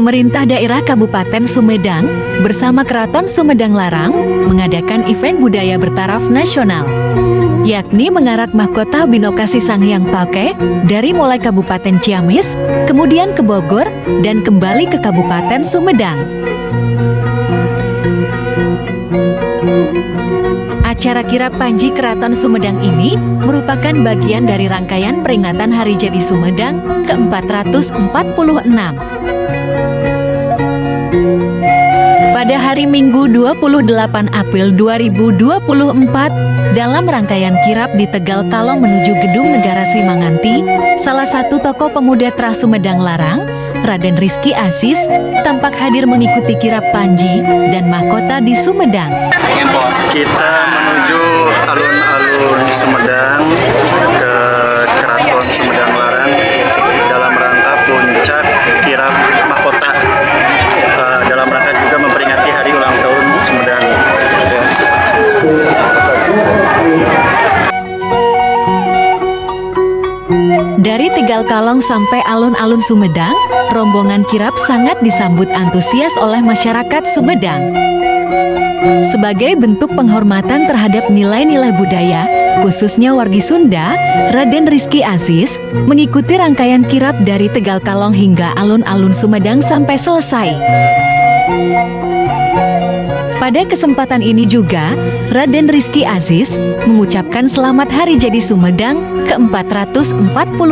Pemerintah Daerah Kabupaten Sumedang bersama Keraton Sumedang Larang mengadakan event budaya bertaraf nasional, yakni mengarak mahkota Binokasi Sanghyang Pake dari mulai Kabupaten Ciamis, kemudian ke Bogor, dan kembali ke Kabupaten Sumedang. Acara kirap Panji Keraton Sumedang ini merupakan bagian dari rangkaian peringatan Hari Jadi Sumedang ke-446. Pada hari Minggu 28 April 2024, dalam rangkaian kirap di Tegal Kalong menuju Gedung Negara Simanganti, salah satu tokoh pemuda Trah Sumedang Larang, Raden Rizky Aziz, tampak hadir mengikuti kirap Panji dan mahkota di Sumedang. Kita menuju alun-alun Sumedang ke Keraton Sumedang Larang dalam rangka puncak kirap mahkota, dalam rangka juga memperingati hari ulang tahun Sumedang. Dari Tegal Kalong sampai alun-alun Sumedang, rombongan kirap sangat disambut antusias oleh masyarakat Sumedang. Sebagai bentuk penghormatan terhadap nilai-nilai budaya, khususnya wargi Sunda, Raden Rizky Aziz mengikuti rangkaian kirap dari Tegal Kalong hingga alun-alun Sumedang sampai selesai. Pada kesempatan ini juga, Raden Rizky Aziz mengucapkan selamat Hari Jadi Sumedang ke-446.